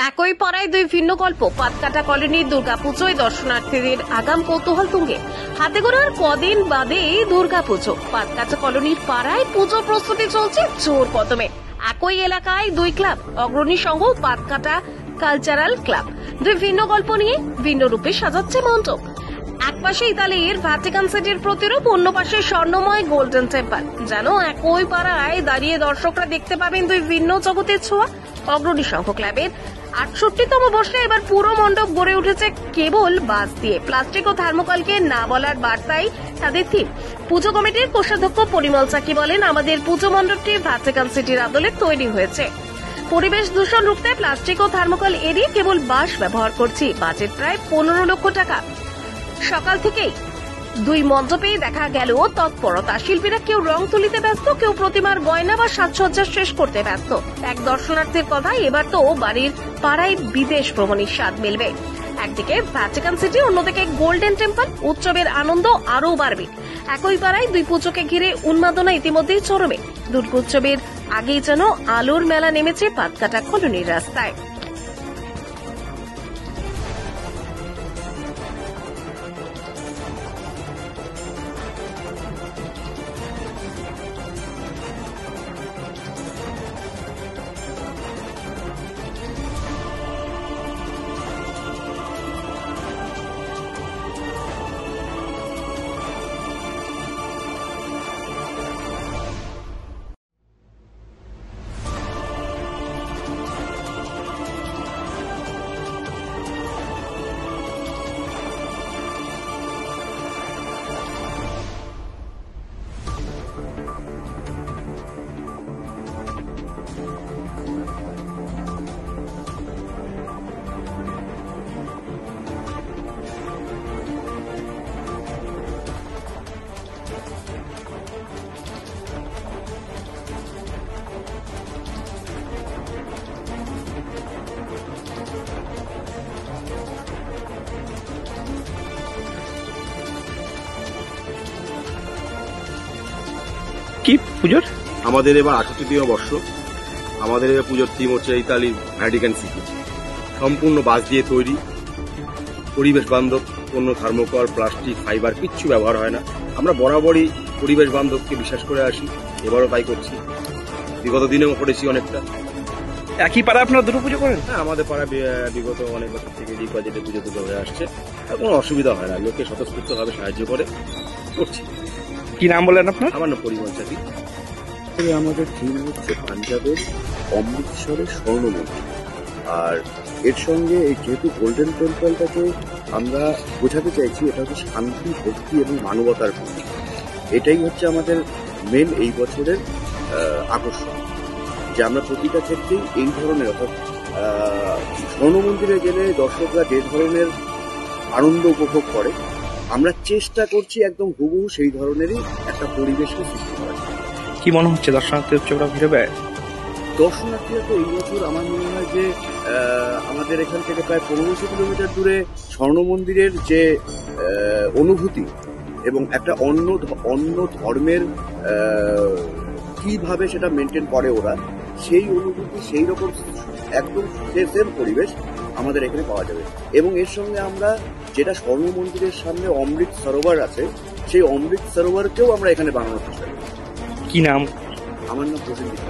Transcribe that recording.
একই পাড়ায় দুই ভিন্ন গল্প। পাতকাটা কলোনির দুর্গাপুজোয় দর্শনার্থীদের আগাম কৌতূহল তুঙ্গে। হাতে গোনার কদিন বাদে দুর্গাপুজো। পাতকাটা কলোনির পাড়ায় পুজো প্রস্তুতি চলছে জোর কদমে। একই এলাকায় দুই ক্লাব, অগ্রণী সংঘ, পাতকাটা কালচারাল ক্লাব, দুই ভিন্ন গল্প নিয়ে ভিন্ন রূপে সাজাচ্ছে মণ্ডপ। একপাশে ইতালির ভ্যাটিকান সিটির প্রতিরূপ, অন্য পাশে স্বর্ণময় গোল্ডেন টেম্পল। যেন একই পাড়ায় দাঁড়িয়ে দর্শকরা দেখতে পাবেন দুই ভিন্ন জগতের ছোঁয়া। অগ্রণী সংঘ ক্লাবের ৬৮তম বর্ষে এবার পুরো মণ্ডপ গড়ে উঠেছে কেবল বাঁশ দিয়ে। প্লাস্টিক ও থার্মোকলকে না বলার বার্তাই তাদের থিম। পুজো কমিটির কোষাধ্যক্ষ পরিমল চাকি বলেন, আমাদের পুজো মণ্ডপটি ভ্যাটিকান সিটির আদলে তৈরি হয়েছে। পরিবেশ দূষণ রুখতে প্লাস্টিক ও থার্মোকল এড়িয়ে কেবল বাঁশ ব্যবহার করছি। বাজেট প্রায় ১৫ লক্ষ টাকা। সকাল থেকেই দুই মণ্ডপেই দেখা গেল তৎপরতা। শিল্পীরা কেউ রং তুলিতে ব্যস্ত, কেউ প্রতিমার গয়না বা সাজসজ্জা শেষ করতে ব্যস্ত। এক দর্শনার্থীর কথা, এবার তো বাড়ির পাড়ায় বিদেশ ভ্রমণের স্বাদ মিলবে। একদিকে ভ্যাটিকান সিটি, অন্যদিকে গোল্ডেন টেম্পল। উৎসবের আনন্দ আরও বাড়বে। একই পাড়ায় দুই পুজোকে ঘিরে উন্মাদনা ইতিমধ্যেই চরমে। দুর্গোৎসবের আগেই যেন আলোর মেলা নেমেছে পাতকাটা কলোনির রাস্তায়। কি পুজোর আমাদের এবার ৬৮তম বর্ষ। আমাদের এবার পুজোর থিম হচ্ছে ইতালির ভ্যাটিকান সিটি। সম্পূর্ণ বাঁশ দিয়ে তৈরি, পরিবেশ বান্ধব। কোনো থার্মোকল, প্লাস্টিক, ফাইবার কিচ্ছু ব্যবহার হয় না। আমরা বরাবরই পরিবেশ বান্ধবকে বিশ্বাস করে আসি, এবারও তাই করছি। বিগত দিনেও করেছি অনেকটা। একই পাড়া আপনারা দুটো পুজো করেন? হ্যাঁ, আমাদের পাড়া বিগত অনেক বছর থেকে এই বাজেটে পুজো টুজো হয়ে আসছে। আর কোনো অসুবিধা হয় না, লোকে স্বতঃস্ফূর্তভাবে সাহায্য করে করছি। কি নাম বলেন আপনার? আমার নাম পরিমল চাকি। আমাদের থিম হচ্ছে পাঞ্জাবের অমৃতসরের স্বর্ণ মন্দির। আর এর সঙ্গে এই যেহেতু গোল্ডেন টেম্পলটাকে আমরা বোঝাতে চাইছি, এটা হচ্ছে শান্তি, ভক্তি এবং মানবতার প্রতীক। এটাই হচ্ছে আমাদের মেন এই বছরের আকর্ষণ, যে আমরা প্রতিটা ক্ষেত্রেই এই ধরনের, অর্থাৎ স্বর্ণ মন্দিরে গেলে দর্শকরা যে ধরনের আনন্দ উপভোগ করে, আমরা চেষ্টা করছি একদম হুবহু সেই ধরনেরই একটা পরিবেশকে সৃষ্টি করার। কি মনে হচ্ছে দর্শনার্থী উৎসবটা ভিড়বে? দর্শনার্থীরা তো এই বছর আমার মনে হয় যে আমাদের এখান থেকে প্রায় ১৫০০ কিলোমিটার দূরে স্বর্ণ মন্দিরের যে অনুভূতি এবং একটা অন্য ধর্মের কিভাবে সেটা মেনটেন করে ওরা, সেই অনুভূতি, সেই রকম একদম সেম পরিবেশ আমাদের এখানে পাওয়া যাবে। এবং এর সঙ্গে আমরা যেটা স্বর্ণ মন্দিরের সামনে অমৃত সরোবর আছে, সেই অমৃত সরোবরকেও আমরা এখানে বানানোর চেষ্টা করি। কি নাম? আমার নাম প্রসেনজিৎ।